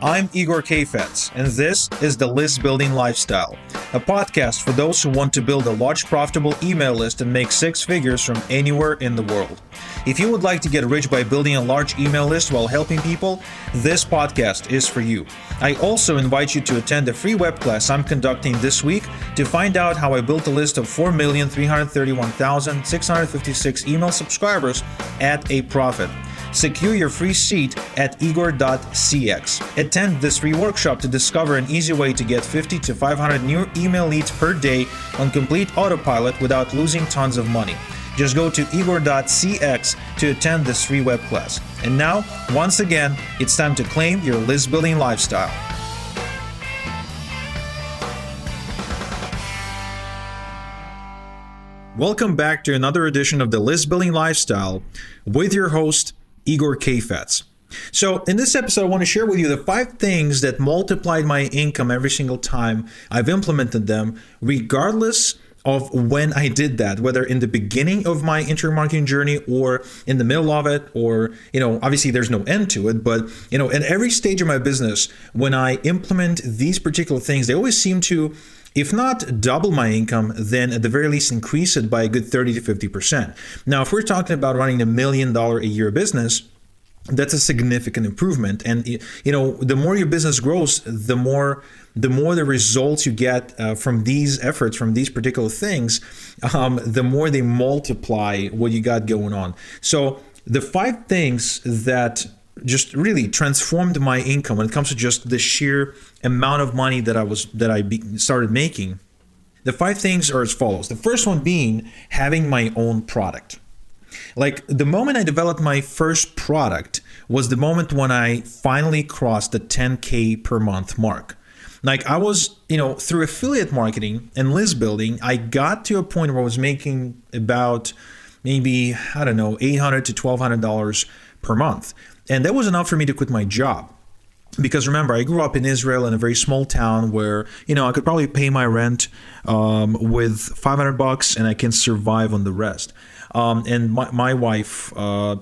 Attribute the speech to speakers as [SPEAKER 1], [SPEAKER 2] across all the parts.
[SPEAKER 1] I'm Igor Kayfetz, and this is the List Building Lifestyle, a podcast for those who want to build a large profitable email list and make six figures from anywhere in the world. If you would like to get rich by building a large email list while helping people, this podcast is for you. I also invite you to attend a free web class I'm conducting this week to find out how I built a list of 4,331,656 email subscribers at a profit. Secure your free seat at igor.cx. Attend this free workshop to discover an easy way to get 50 to 500 new email leads per day on complete autopilot without losing tons of money. Just go to igor.cx to attend this free web class. And now, once again, it's time to claim your list building lifestyle. Welcome back to another edition of the List Building Lifestyle with your host, Igor Kayfetz. So in this episode, I want to share with you the 5 things that multiplied my income every single time I've implemented them, regardless of when I did that, whether in the beginning of my internet marketing journey or in the middle of it, or, obviously there's no end to it, but, at every stage of my business, when I implement these particular things, they always seem to, if not double my income, then at the very least increase it by a good 30 to 50%. Now, if we're talking about running $1 million a year business, that's a significant improvement. And, the more your business grows, the more the results you get from these efforts, from these particular things, the more they multiply what you got going on. So the 5 things that just really transformed my income when it comes to just the sheer amount of money that I started making. The 5 things are as follows. The first one being having my own product. Like the moment I developed my first product was the moment when I finally crossed the 10K per month mark. Like I was, through affiliate marketing and list building, I got to a point where I was making about maybe, $800 to $1,200 per month. And that was enough for me to quit my job. Because remember, I grew up in Israel in a very small town where, I could probably pay my rent with $500 and I can survive on the rest. And my wife,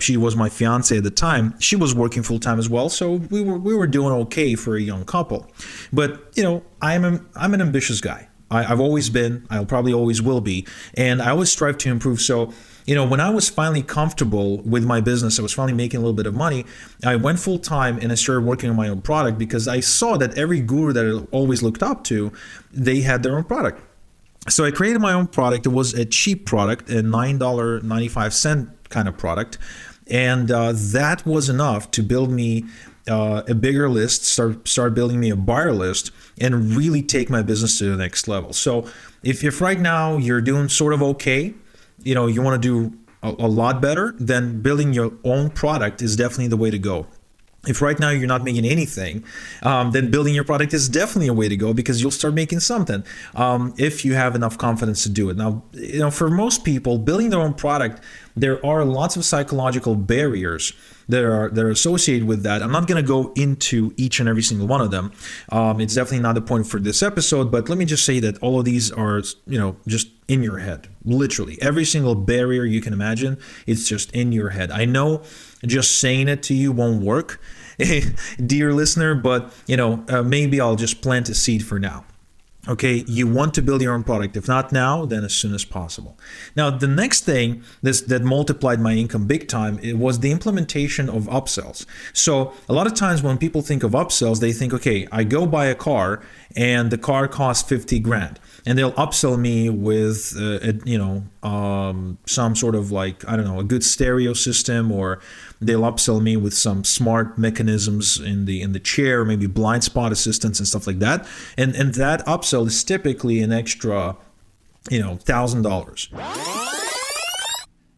[SPEAKER 1] she was my fiance at the time. She was working full time as well, so we were doing okay for a young couple. But I'm an ambitious guy. I've always been. I'll probably always will be, and I always strive to improve. So when I was finally comfortable with my business, I was finally making a little bit of money. I went full time and I started working on my own product because I saw that every guru that I always looked up to, they had their own product. So I created my own product. It was a cheap product, a $9.95 kind of product. And that was enough to build me a bigger list, start building me a buyer list, and really take my business to the next level. So if right now you're doing sort of okay, you want to do a lot better, then building your own product is definitely the way to go. If right now you're not making anything, then building your product is definitely a way to go because you'll start making something if you have enough confidence to do it. Now, for most people, building their own product, there are lots of psychological barriers that are associated with that. I'm not going to go into each and every single one of them. It's definitely not the point for this episode, but let me just say that all of these are, just in your head. Literally, every single barrier you can imagine, it's just in your head. I know just saying it to you won't work, dear listener, but maybe I'll just plant a seed for now. Okay, you want to build your own product. If not now, then as soon as possible. Now, the next thing that multiplied my income big time, it was the implementation of upsells. So a lot of times when people think of upsells, they think, okay, I go buy a car and the car costs 50 grand. And they'll upsell me with, some sort of a good stereo system, or they'll upsell me with some smart mechanisms in the chair, maybe blind spot assistance and stuff like that. And that upsell is typically an extra, $1,000.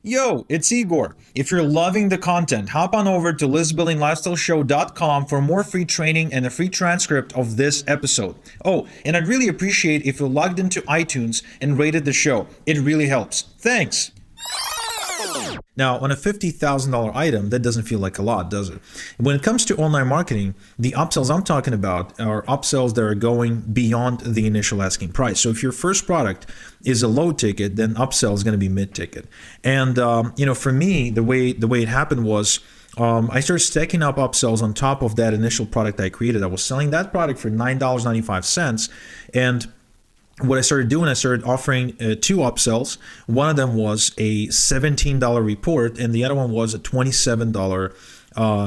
[SPEAKER 1] Yo, it's Igor. If you're loving the content, hop on over to listbuildinglifestyleshow.com for more free training and a free transcript of this episode. Oh, and I'd really appreciate if you logged into iTunes and rated the show. It really helps. Thanks. Now, on a $50,000 item, that doesn't feel like a lot, does it? When it comes to online marketing, the upsells I'm talking about are upsells that are going beyond the initial asking price. So if your first product is a low ticket, then upsell is going to be mid-ticket. And for me, the way it happened was I started stacking up upsells on top of that initial product I created. I was selling that product for $9.95, and what I started doing, I started offering two upsells. One of them was a $17 report, and the other one was a $27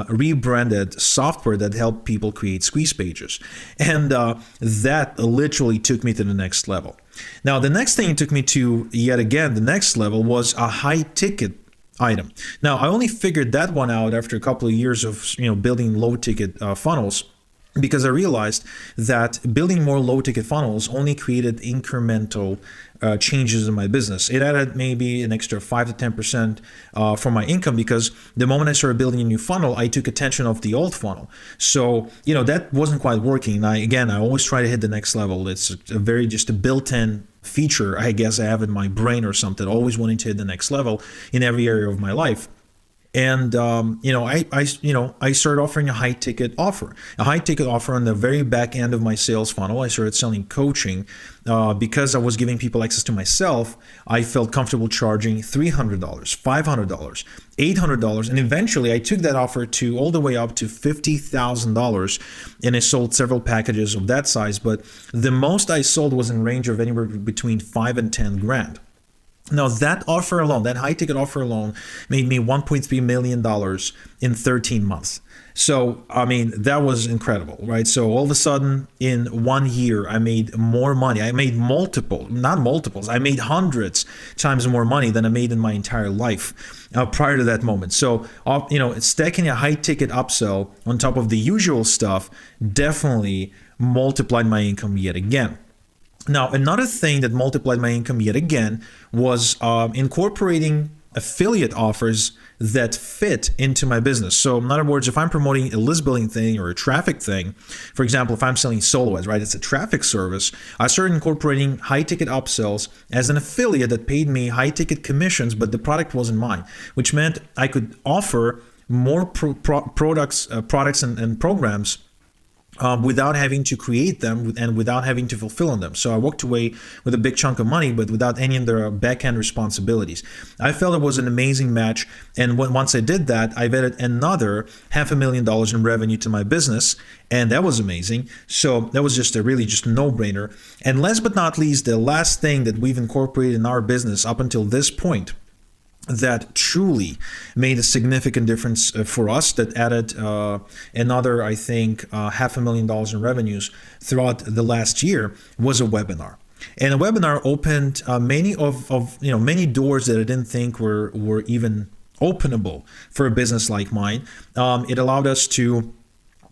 [SPEAKER 1] rebranded software that helped people create squeeze pages. And that literally took me to the next level. Now, the next thing it took me to, yet again, the next level was a high ticket item. Now, I only figured that one out after a couple of years of building low ticket funnels, because I realized that building more low-ticket funnels only created incremental changes in my business. It added maybe an extra 5 to 10% for my income, because the moment I started building a new funnel, I took attention of the old funnel. So, that wasn't quite working. I always try to hit the next level. It's just a built-in feature, I guess I have in my brain or something, always wanting to hit the next level in every area of my life. And I started offering a high ticket offer on the very back end of my sales funnel. I started selling coaching because I was giving people access to myself. I felt comfortable charging $300, $500, $800, and eventually I took that offer to all the way up to $50,000, and I sold several packages of that size. But the most I sold was in range of anywhere between 5 and 10 grand. Now, that offer alone, that high ticket offer alone, made me $1.3 million in 13 months. So, that was incredible, right? So all of a sudden, in 1 year, I made more money. I made I made hundreds times more money than I made in my entire life prior to that moment. So, stacking a high ticket upsell on top of the usual stuff definitely multiplied my income yet again. Now, another thing that multiplied my income yet again was incorporating affiliate offers that fit into my business. So in other words, if I'm promoting a list building thing or a traffic thing, for example, if I'm selling solo ads, right, it's a traffic service, I started incorporating high ticket upsells as an affiliate that paid me high ticket commissions, but the product wasn't mine, which meant I could offer more products and programs without having to create them and without having to fulfill on them. So I walked away with a big chunk of money, but without any of the back-end responsibilities. I felt it was an amazing match, and once I did that, I've added another $500,000 in revenue to my business, and that was amazing. So that was just a no-brainer. And last but not least, the last thing that we've incorporated in our business up until this point that truly made a significant difference for us, that added another, I think, $500,000 in revenues throughout the last year, was a webinar. And a webinar opened many doors that I didn't think were even openable for a business like mine. It allowed us to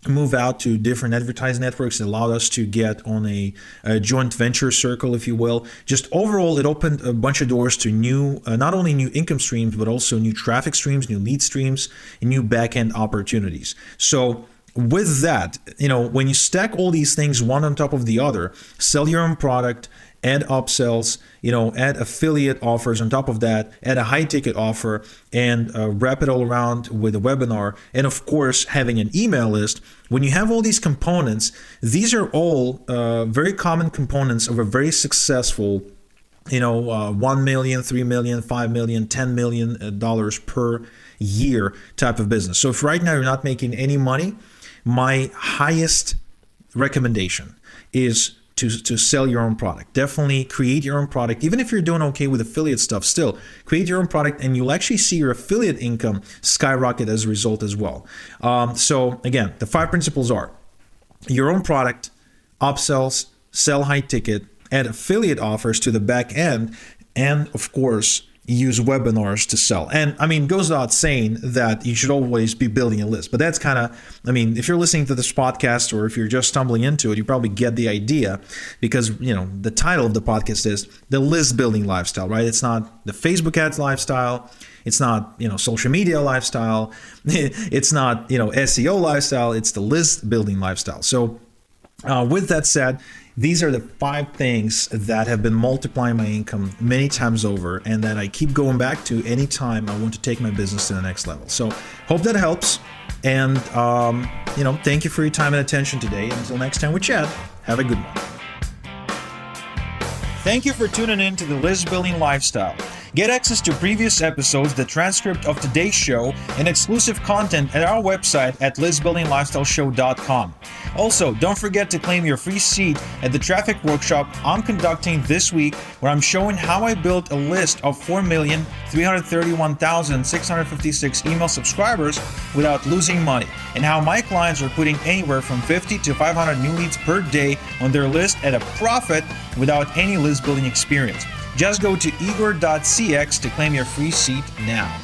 [SPEAKER 1] move out to different advertising networks. It allowed us to get on a joint venture circle, if you will. Just overall, it opened a bunch of doors to new, not only new income streams, but also new traffic streams, new lead streams, and new back-end opportunities. So with that, when you stack all these things one on top of the other, sell your own product, add upsells, add affiliate offers on top of that, add a high ticket offer, and wrap it all around with a webinar, and of course having an email list. When you have all these components, these are all very common components of a very successful 1 million, 3 million, 5 million, $10 million per year type of business. So if right now you're not making any money, my highest recommendation is to sell your own product. Definitely create your own product. Even if you're doing okay with affiliate stuff, still create your own product, and you'll actually see your affiliate income skyrocket as a result as well. So again, the 5 principles are your own product, upsells, sell high ticket, add affiliate offers to the back end, and of course, use webinars to sell. And it goes without saying that you should always be building a list, but that's kind of, if you're listening to this podcast or if you're just stumbling into it, you probably get the idea, because, the title of the podcast is the list building lifestyle, right? It's not the Facebook ads lifestyle. It's not, social media lifestyle. It's not, SEO lifestyle. It's the list building lifestyle. So with that said, These are the 5 things that have been multiplying my income many times over and that I keep going back to anytime I want to take my business to the next level. So hope that helps. And, thank you for your time and attention today. Until next time we chat, have a good one. Thank you for tuning in to the List Building Lifestyle. Get access to previous episodes, the transcript of today's show, and exclusive content at our website at listbuildinglifestyleshow.com. Also, don't forget to claim your free seat at the traffic workshop I'm conducting this week, where I'm showing how I built a list of 4,331,656 email subscribers without losing money, and how my clients are putting anywhere from 50 to 500 new leads per day on their list at a profit without any list building experience. Just go to igor.cx to claim your free seat now.